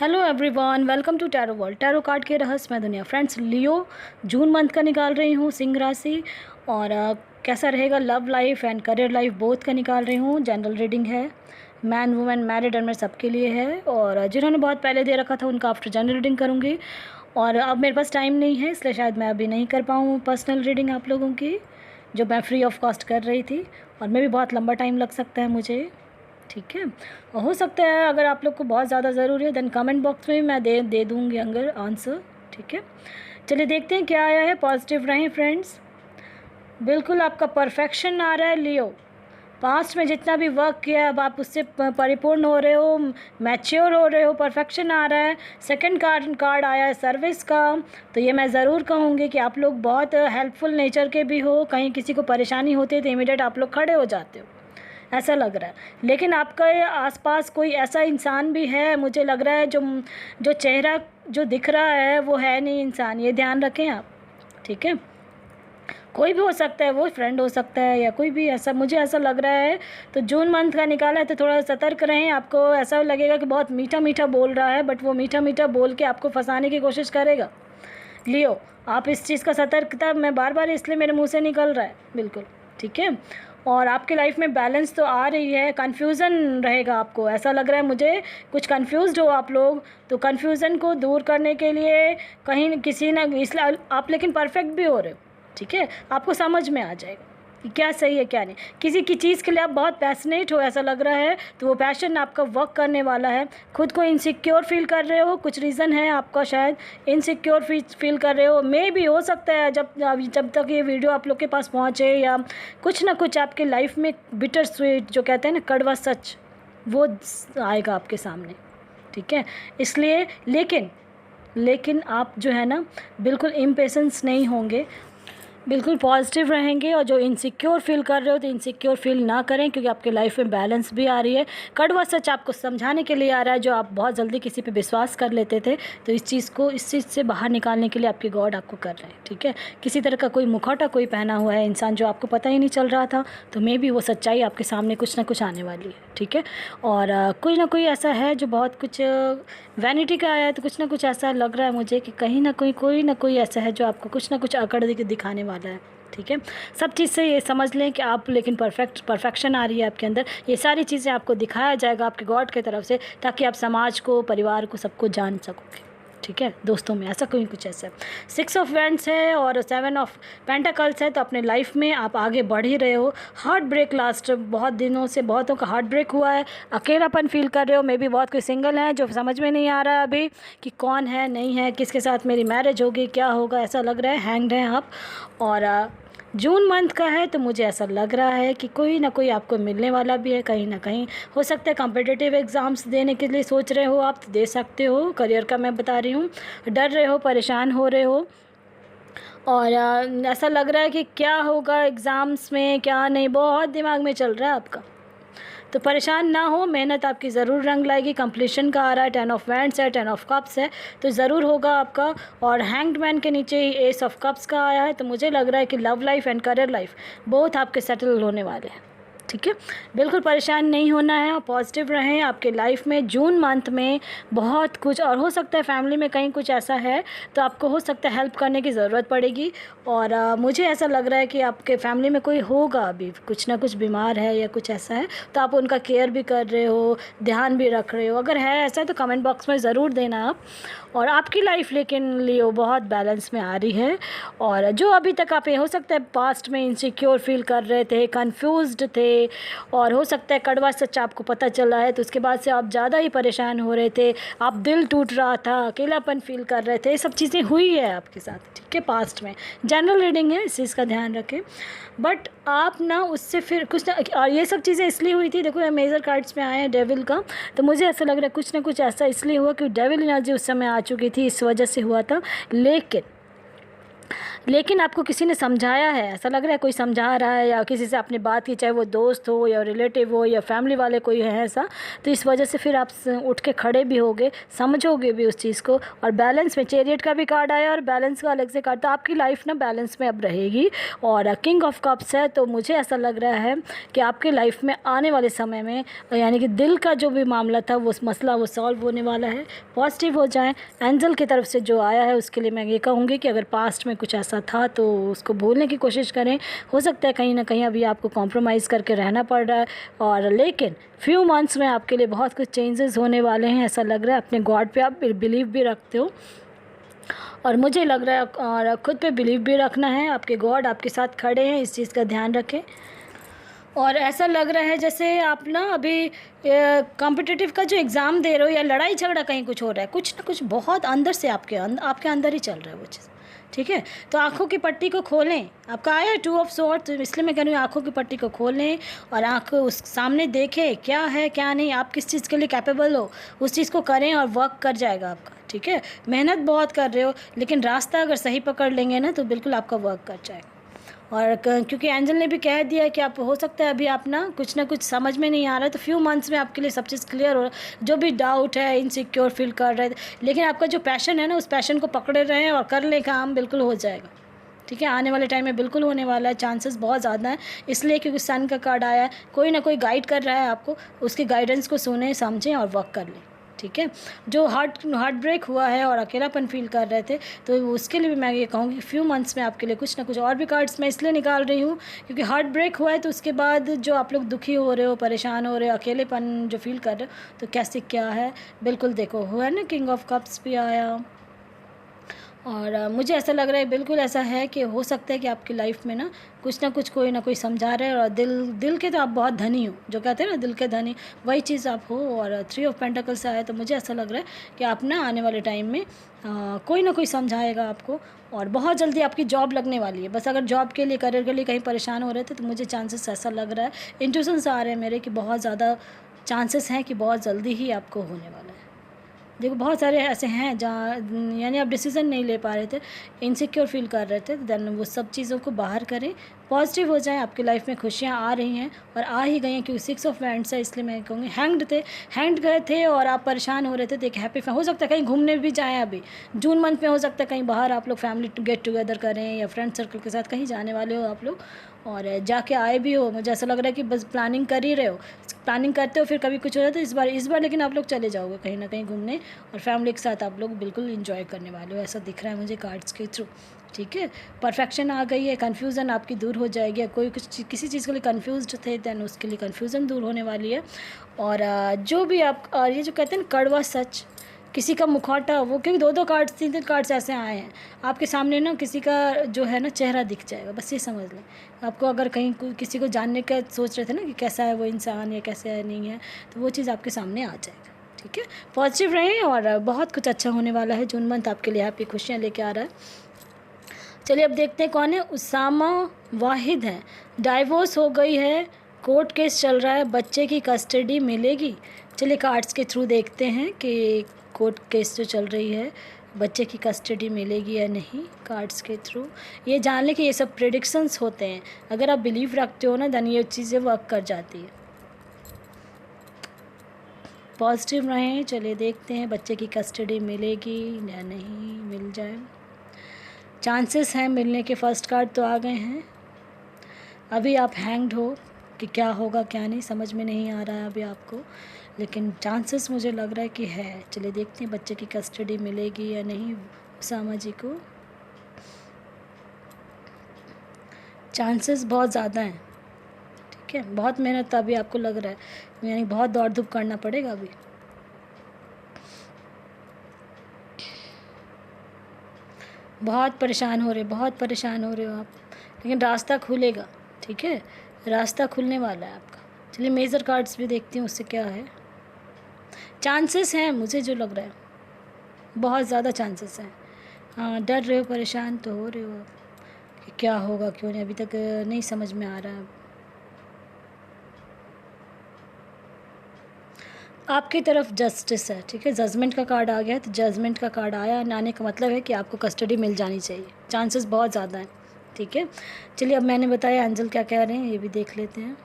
Hello everyone, welcome to tarot world. Tarot card के रहस्यमय दुनिया। फ्रेंड्स, लियो जून मंथ का निकाल रही हूँ, सिंह राशि। और कैसा रहेगा love life and career life, both का निकाल रही हूँ। जनरल रीडिंग है, मैन वुमेन मैरिड और सबके लिए है। और जिन्होंने बहुत पहले दे रखा था उनका आफ्टर जनरल रीडिंग करूँगी। और अब मेरे पास टाइम नहीं है, इसलिए शायद मैं अभी नहीं कर पाऊँ पर्सनल रीडिंग आप लोगों की, जो मैं फ्री ऑफ कॉस्ट कर रही थी। और मैं भी बहुत लंबा टाइम लग सकता है मुझे, ठीक है। और हो सकता है अगर आप लोग को बहुत ज़्यादा ज़रूरी है देन कमेंट बॉक्स में मैं दे दूँगी अगर आंसर, ठीक है। चलिए देखते हैं क्या आया है। पॉजिटिव रहें फ्रेंड्स। बिल्कुल आपका परफेक्शन आ रहा है लियो। पास्ट में जितना भी वर्क किया अब आप उससे परिपूर्ण हो रहे हो, मैच्योर हो रहे हो, परफेक्शन आ रहा है। सेकंड कार्ड आया है सर्विस का। तो ये मैं ज़रूर कहूँगी कि आप लोग बहुत हेल्पफुल नेचर के भी हो। कहीं किसी को परेशानी होती है तो इमीडिएट आप लोग खड़े हो जाते हो, ऐसा लग रहा है। लेकिन आपके आसपास कोई ऐसा इंसान भी है, मुझे लग रहा है, जो चेहरा जो दिख रहा है वो है नहीं इंसान, ये ध्यान रखें आप, ठीक है। कोई भी हो सकता है, वो फ्रेंड हो सकता है या कोई भी, ऐसा मुझे ऐसा लग रहा है। तो जून मंथ का निकाला है तो थोड़ा सतर्क रहें। आपको ऐसा लगेगा कि बहुत मीठा मीठा बोल रहा है, बट वो मीठा मीठा बोल के आपको फंसाने की कोशिश करेगा लियो। आप इस चीज़ का सतर्कता, मैं बार बार इसलिए मेरे मुँह से निकल रहा है, बिल्कुल ठीक है। और आपकी लाइफ में बैलेंस तो आ रही है, कन्फ्यूज़न रहेगा आपको, ऐसा लग रहा है मुझे कुछ कन्फ्यूज़्ड हो आप लोग। तो कन्फ्यूज़न को दूर करने के लिए कहीं किसी ना, इसलिए आप लेकिन परफेक्ट भी हो रहे हो, ठीक है। आपको समझ में आ जाएगा कि क्या सही है क्या नहीं। किसी की चीज़ के लिए आप बहुत पैशनेट हो ऐसा लग रहा है, तो वो पैशन आपका वर्क करने वाला है। खुद को इनसिक्योर फील कर रहे हो, कुछ रीज़न है आपका, शायद इनसिक्योर फील कर रहे हो। मे भी हो सकता है जब तक ये वीडियो आप लोग के पास पहुँचे, या कुछ ना कुछ आपके लाइफ में बिटर स्वीट, जो कहते हैं ना कड़वा सच, वो आएगा आपके सामने, ठीक है। इसलिए लेकिन आप जो है ना बिल्कुल इम्पेशेंस नहीं होंगे, बिल्कुल पॉजिटिव रहेंगे। और जो इनसिक्योर फील कर रहे हो तो इनसिक्योर फील ना करें, क्योंकि आपके लाइफ में बैलेंस भी आ रही है। कड़वा सच आपको समझाने के लिए आ रहा है, जो आप बहुत जल्दी किसी पे विश्वास कर लेते थे, तो इस चीज़ से बाहर निकालने के लिए आपके गॉड आपको कर रहे हैं, ठीक है। किसी तरह का कोई मुखौटा कोई पहना हुआ है इंसान, जो आपको पता ही नहीं चल रहा था, तो मे भी वो सच्चाई आपके सामने कुछ ना कुछ आने वाली है, ठीक है। और कोई ना कोई ऐसा है जो बहुत कुछ वैनिटी का आया है, तो कुछ ना कुछ ऐसा लग रहा है मुझे कि कहीं ना कोई ना कोई ऐसा है जो आपको कुछ ना कुछ अकड़ दिखाने वाला है, ठीक है। सब चीज़ से ये समझ लें कि आप, लेकिन परफेक्शन आ रही है आपके अंदर। ये सारी चीज़ें आपको दिखाया जाएगा आपके गॉड की तरफ से, ताकि आप समाज को, परिवार को, सबको जान सकोगे, ठीक है। दोस्तों में ऐसा कोई कुछ ऐसा है। 6 ऑफ वैंड्स है और 7 ऑफ पेंटाकल्स है, तो अपने लाइफ में आप आगे बढ़ ही रहे हो। हार्ट ब्रेक, लास्ट बहुत दिनों से बहुतों का हार्ट ब्रेक हुआ है, अकेलापन फील कर रहे हो। मे बी बहुत कोई सिंगल है जो समझ में नहीं आ रहा है अभी कि कौन है नहीं है, किसके साथ मेरी मैरिज होगी, क्या होगा, ऐसा लग रहा है। हैंग्ड हैं आप। और जून मंथ का है तो मुझे ऐसा लग रहा है कि कोई ना कोई आपको मिलने वाला भी है कहीं ना कहीं। हो सकता है कॉम्पिटिटिव एग्ज़ाम्स देने के लिए सोच रहे हो आप, तो दे सकते हो। करियर का मैं बता रही हूँ, डर रहे हो, परेशान हो रहे हो, और ऐसा लग रहा है कि क्या होगा एग्ज़ाम्स में, क्या नहीं, बहुत दिमाग में चल रहा है आपका। तो परेशान ना हो, मेहनत आपकी ज़रूर रंग लाएगी। कंप्लीशन का आ रहा है, 10 ऑफ वैंड्स है, 10 ऑफ कप्स है, तो ज़रूर होगा आपका। और हैंग्ड मैन के नीचे ही एस ऑफ कप्स का आया है, तो मुझे लग रहा है कि love life and career life both आपके सेटल होने वाले हैं, ठीक है। बिल्कुल परेशान नहीं होना है और पॉजिटिव रहें। आपके लाइफ में जून मंथ में बहुत कुछ, और हो सकता है फैमिली में कहीं कुछ ऐसा है तो आपको हो सकता है हेल्प करने की ज़रूरत पड़ेगी। और मुझे ऐसा लग रहा है कि आपके फैमिली में कोई होगा अभी, कुछ ना कुछ बीमार है या कुछ ऐसा है, तो आप उनका केयर भी कर रहे हो, ध्यान भी रख रहे हो। अगर है ऐसा तो कमेंट बॉक्स में ज़रूर देना आप। और आपकी लाइफ लेकिन लियो बहुत बैलेंस में आ रही है। और जो अभी तक आप, ये हो सकता है पास्ट में इनसिक्योर फील कर रहे थे, कन्फ्यूज्ड थे, और हो सकता है कड़वा सच आपको पता चला है, तो उसके बाद से आप ज़्यादा ही परेशान हो रहे थे, आप दिल टूट रहा था, अकेलापन फील कर रहे थे, ये सब चीज़ें हुई है आपके साथ, ठीक है। पास्ट में जनरल रीडिंग है, इस चीज़ का ध्यान रखें। बट आप ना उससे फिर कुछ ना, और ये सब चीज़ें इसलिए हुई थी, देखो ये मेजर कार्ड्स में आए हैं डेविल का, तो मुझे ऐसा लग रहा है कुछ ना कुछ ऐसा इसलिए हुआ कि डेविल एनर्जी उस समय आ चुकी थी, इस वजह से हुआ था। लेकिन आपको किसी ने समझाया है, ऐसा लग रहा है कोई समझा रहा है या किसी से आपने बात की, चाहे वो दोस्त हो या रिलेटिव हो या फैमिली वाले कोई है ऐसा, तो इस वजह से फिर आप उठ के खड़े भी होगे, समझोगे भी उस चीज़ को। और बैलेंस में चैरियट का भी कार्ड आया और बैलेंस का अलग से कार्ड, तो आपकी लाइफ ना बैलेंस में अब रहेगी। और किंग ऑफ कप्स है, तो मुझे ऐसा लग रहा है कि आपके लाइफ में आने वाले समय में यानी कि दिल का जो भी मामला था वो मसला वो सॉल्व होने वाला है। पॉजिटिव हो जाएं। एंजल की तरफ से जो आया है उसके लिए मैं ये कहूँगी कि अगर पास्ट में कुछ ऐसा था तो उसको भूलने की कोशिश करें। हो सकता है कहीं ना कहीं अभी आपको कॉम्प्रोमाइज़ करके रहना पड़ रहा है, और लेकिन फ्यू मंथ्स में आपके लिए बहुत कुछ चेंजेस होने वाले हैं। ऐसा लग रहा है अपने गॉड पे आप बिलीव भी रखते हो, और मुझे लग रहा है और ख़ुद पे बिलीव भी रखना है। आपके गॉड आपके साथ खड़े हैं, इस चीज़ का ध्यान रखें। और ऐसा लग रहा है जैसे आप ना अभी कॉम्पिटिटिव का जो एग्ज़ाम दे रहे हो या लड़ाई झगड़ा कहीं कुछ हो रहा है, कुछ ना कुछ बहुत अंदर से आपके अंदर ही चल रहा है वो चीज़। ठीक है, तो आँखों की पट्टी को खोलें। आपका आया 2 ऑफ स्वॉर्ड, तो इसलिए मैं कह रही हूँ आँखों की पट्टी को खोलें और आँख उस सामने देखें क्या है क्या नहीं, आप किस चीज़ के लिए कैपेबल हो उस चीज़ को करें और वर्क कर जाएगा आपका। ठीक है, मेहनत बहुत कर रहे हो लेकिन रास्ता अगर सही पकड़ लेंगे ना तो बिल्कुल आपका वर्क कर जाएगा। और क्योंकि एंजल ने भी कह दिया है कि आप हो सकता है अभी आप ना कुछ समझ में नहीं आ रहा है, तो फ्यू मंथ्स में आपके लिए सब चीज़ क्लियर हो, जो भी डाउट है, इनसिक्योर फील कर रहे थे, लेकिन आपका जो पैशन है ना उस पैशन को पकड़े रहें और कर लें काम, बिल्कुल हो जाएगा। ठीक है, आने वाले टाइम में बिल्कुल होने वाला है, चांसेस बहुत ज़्यादा हैं। इसलिए क्योंकि सन का कार्ड आया है, कोई ना कोई गाइड कर रहा है आपको, उसकी गाइडेंस को सुने समझें और वर्क कर लें। ठीक है, जो हार्ट ब्रेक हुआ है और अकेलापन फील कर रहे थे, तो उसके लिए भी मैं ये कहूँगी फ्यू मंथ्स में आपके लिए कुछ ना कुछ और भी कार्ड्स मैं इसलिए निकाल रही हूँ क्योंकि हार्ट ब्रेक हुआ है, तो उसके बाद जो आप लोग दुखी हो रहे हो, परेशान हो रहे हो, अकेलेपन जो फील कर रहे हो, तो कैसे क्या है बिल्कुल देखो, हुआ है ना किंग ऑफ कप्स भी आया। और मुझे ऐसा लग रहा है बिल्कुल ऐसा है कि हो सकता है कि आपकी लाइफ में ना कुछ कोई ना कोई समझा रहे हैं, और दिल के तो आप बहुत धनी हो, जो कहते हैं ना दिल के धनी, वही चीज़ आप हो। और 3 ऑफ पेंटिकल्स आया, तो मुझे ऐसा लग रहा है कि आप ना आने वाले टाइम में कोई ना कोई समझाएगा आपको, और बहुत जल्दी आपकी जॉब लगने वाली है। बस अगर जॉब के लिए, करियर के लिए कहीं परेशान हो रहे थे तो मुझे चांसेस ऐसा लग रहा है, इंट्यूशंस आ रहे हैं मेरे कि बहुत ज़्यादा चांसेस हैं कि बहुत जल्दी ही आपको होने वाला है। देखो बहुत सारे ऐसे हैं जहाँ यानी आप डिसीज़न नहीं ले पा रहे थे, इनसिक्योर फील कर रहे थे, देन वो सब चीज़ों को बाहर करें, पॉजिटिव हो जाएं। आपकी लाइफ में खुशियाँ आ रही हैं और आ ही गई हैं, क्योंकि 6 ऑफ वैंड्स है, इसलिए मैं कहूँगी हैंग्ड गए थे और आप परेशान हो रहे थे, तो एक हैप्पी हो सकता है कहीं घूमने भी जाएँ अभी जून मंथ में, हो सकता है कहीं बाहर आप लोग फैमिली गेट टुगेदर करें या फ्रेंड सर्कल के साथ कहीं जाने वाले हो आप लोग, और जाके आए भी हो। मुझे ऐसा लग रहा है कि बस प्लानिंग कर ही रहे हो, प्लानिंग करते हो फिर कभी कुछ हो जाता है। इस बार लेकिन आप लोग चले जाओगे कहीं ना कहीं घूमने, और फैमिली के साथ आप लोग बिल्कुल इंजॉय करने वाले हो, ऐसा दिख रहा है मुझे कार्ड्स के थ्रू। ठीक है, परफेक्शन आ गई है, कन्फ्यूज़न आपकी दूर हो जाएगी। कोई किसी चीज़ के लिए कन्फ्यूज्ड थे, दैन उसके लिए कन्फ्यूज़न दूर होने वाली है। और जो भी आप ये जो कहते हैं ना कड़वा सच, किसी का मुखौटा, वो क्योंकि 2 कार्ड्स 3 कार्ड्स ऐसे आए हैं आपके सामने ना, किसी का जो है ना चेहरा दिख जाएगा, बस ये समझ लें। आपको अगर कहीं किसी को जानने का सोच रहे थे ना कि कैसा है वो इंसान या कैसा है नहीं है, तो वो चीज़ आपके सामने आ जाएगा। ठीक है, पॉजिटिव रहें और बहुत कुछ अच्छा होने वाला है। जून मंथ आपके लिए हैप्पी खुशियाँ लेके आ रहा है। चलिए अब देखते हैं कौन है। उसामा वाहिद है, डाइवोर्स हो गई है, कोर्ट केस चल रहा है, बच्चे की कस्टडी मिलेगी। चलिए कार्ड्स के थ्रू देखते हैं कि कोर्ट केस जो चल रही है बच्चे की कस्टडी मिलेगी या नहीं। कार्ड्स के थ्रू ये जान लें कि ये सब प्रेडिक्शंस होते हैं, अगर आप बिलीव रखते हो ना देन ये चीज़ें वर्क कर जाती है। पॉजिटिव रहें। चलिए देखते हैं बच्चे की कस्टडी मिलेगी या नहीं, मिल जाए, चांसेस हैं मिलने के। फर्स्ट कार्ड तो आ गए हैं। अभी आप हैंग्ड हो कि क्या होगा क्या नहीं समझ में नहीं आ रहा है अभी आपको, लेकिन चांसेस मुझे लग रहा है कि है। चलिए देखते हैं बच्चे की कस्टडी मिलेगी या नहीं उसामा जी को। चांसेस बहुत ज़्यादा हैं। ठीक है, बहुत मेहनत अभी आपको लग रहा है, यानी बहुत दौड़ धूप करना पड़ेगा अभी। बहुत परेशान हो रहे हो आप, लेकिन रास्ता खुलेगा। ठीक है, रास्ता खुलने वाला है आपका। चलिए मेजर कार्ड्स भी देखती हूँ उससे क्या है। चांसेस हैं, मुझे जो लग रहा है बहुत ज़्यादा चांसेस हैं। हाँ, डर रहे हो, परेशान तो हो रहे हो आप कि क्या होगा क्यों नहीं, अभी तक नहीं समझ में आ रहा है। आपकी तरफ जस्टिस है, ठीक है। जजमेंट का कार्ड आ गया है, तो जजमेंट का कार्ड आया आने का मतलब है कि आपको कस्टडी मिल जानी चाहिए, चांसेस बहुत ज़्यादा हैं, ठीक है। चलिए, अब मैंने बताया एंजल क्या कह रहे हैं ये भी देख लेते हैं।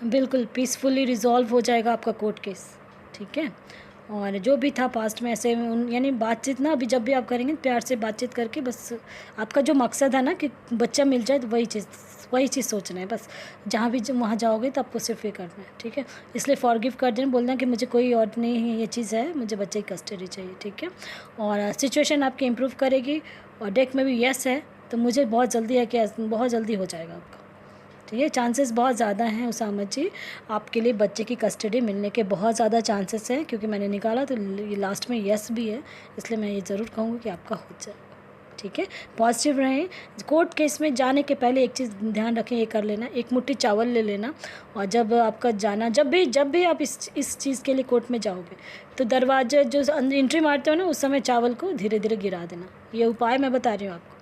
बिल्कुल पीसफुली रिजॉल्व हो जाएगा आपका कोर्ट केस, ठीक है। और जो भी था पास्ट में ऐसे यानी बातचीत ना, अभी जब भी आप करेंगे प्यार से बातचीत करके, बस आपका जो मकसद है ना कि बच्चा मिल जाए, तो वही चीज़ सोचना है बस। जहाँ भी वहाँ जाओगे तो आपको सिर्फ ये करना है, ठीक है। इसलिए फॉरगिव कर देना, बोलना कि मुझे कोई और नहीं है, ये चीज़ है, मुझे बच्चे की कस्टडी चाहिए, ठीक है। और सिचुएशन आपकी इम्प्रूव करेगी। और डेक में भी यस है, तो मुझे बहुत जल्दी है कि बहुत जल्दी हो जाएगा आपका, ठीक है। चांसेस बहुत ज़्यादा हैं उसामा जी, आपके लिए बच्चे की कस्टडी मिलने के बहुत ज़्यादा चांसेस हैं, क्योंकि मैंने निकाला तो ये लास्ट में यस भी है, इसलिए मैं ये ज़रूर कहूँगी कि आपका हो जाए, ठीक है। पॉजिटिव रहें। कोर्ट केस में जाने के पहले एक चीज़ ध्यान रखें, ये कर लेना, एक मुट्ठी चावल ले लेना, और जब आपका जाना, जब भी आप इस चीज़ के लिए कोर्ट में जाओगे, तो दरवाजे जो एंट्री मारते हो ना, उस समय चावल को धीरे धीरे गिरा देना। ये उपाय मैं बता रही हूँ आपको,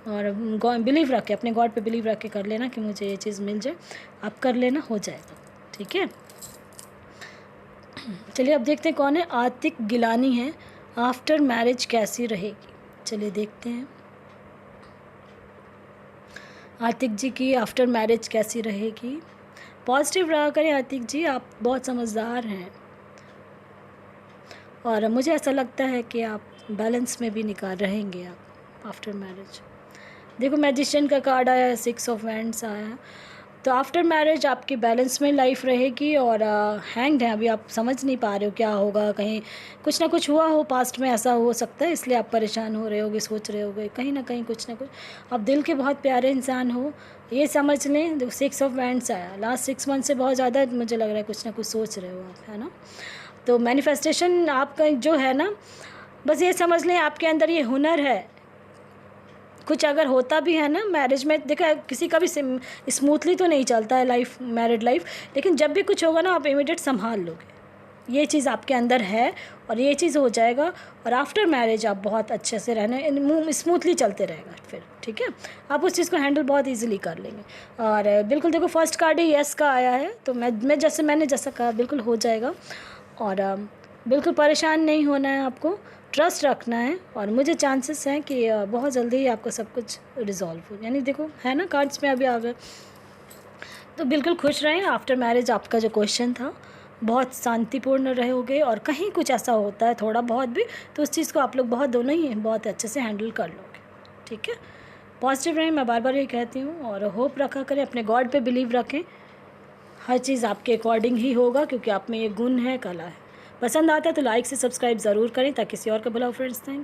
और बिलीव रख के, अपने गॉड पे बिलीव रख के कर लेना कि मुझे ये चीज़ मिल जाए, आप कर लेना, हो जाएगा, ठीक है। चलिए, अब देखते हैं कौन है। आतिक गिलानी है, आफ्टर मैरिज कैसी रहेगी, चलिए देखते हैं आतिक जी की आफ्टर मैरिज कैसी रहेगी। पॉजिटिव रहा करें आतिक जी, आप बहुत समझदार हैं, और मुझे ऐसा लगता है कि आप बैलेंस में भी निकाल रहेंगे आप आफ्टर मैरिज। देखो, मैजिशियन का कार्ड आया, 6 ऑफ वैंड्स आया, तो आफ्टर मैरिज आपकी बैलेंस में लाइफ रहेगी। और हैंग्ड हैं, अभी आप समझ नहीं पा रहे हो क्या होगा, कहीं कुछ ना कुछ हुआ हो पास्ट में, ऐसा हो सकता है, इसलिए आप परेशान हो रहे होगे, सोच रहे होगे कहीं ना कहीं कुछ ना कुछ। आप दिल के बहुत प्यारे इंसान हो, ये समझ लें। देखो, 6 ऑफ वैंड्स आया, लास्ट 6 मंथ से बहुत ज़्यादा मुझे लग रहा है कुछ ना कुछ सोच रहे हो आप, है ना। तो मैनिफेस्टेशन आपका जो है ना, बस ये समझ लें आपके अंदर ये हुनर है। कुछ अगर होता भी है ना मैरिज में, देखा किसी का भी स्मूथली तो नहीं चलता है लाइफ, मैरिड लाइफ, लेकिन जब भी कुछ होगा ना, आप इमीडिएट संभाल लोगे, ये चीज़ आपके अंदर है, और ये चीज़ हो जाएगा। और आफ्टर मैरिज आप बहुत अच्छे से रहना, स्मूथली चलते रहेगा फिर, ठीक है। आप उस चीज़ को हैंडल बहुत ईजिली कर लेंगे। और बिल्कुल देखो, फर्स्ट कार्ड ही यस का आया है, तो मैंने जैसा कहा बिल्कुल हो जाएगा। और बिल्कुल परेशान नहीं होना है, आपको ट्रस्ट रखना है, और मुझे चांसेस हैं कि बहुत जल्दी ही आपका सब कुछ रिजॉल्व हो, यानी देखो है ना, कार्ड्स में अभी आ गए। तो बिल्कुल खुश रहें। आफ्टर मैरिज आपका जो क्वेश्चन था, बहुत शांतिपूर्ण रहोगे, और कहीं कुछ ऐसा होता है थोड़ा बहुत भी, तो उस चीज़ को आप लोग दोनों ही बहुत अच्छे से हैंडल कर लोगे, ठीक है। पॉजिटिव रहें, मैं बार बार ये कहती हूँ, और होप रखा करें, अपने गॉड पे बिलीव रखें, हर चीज़ आपके अकॉर्डिंग ही होगा, क्योंकि आप में ये गुण है, कला है। पसंद आता है तो लाइक से सब्सक्राइब ज़रूर करें, ताकि किसी और का भला हो। Friends, thank you.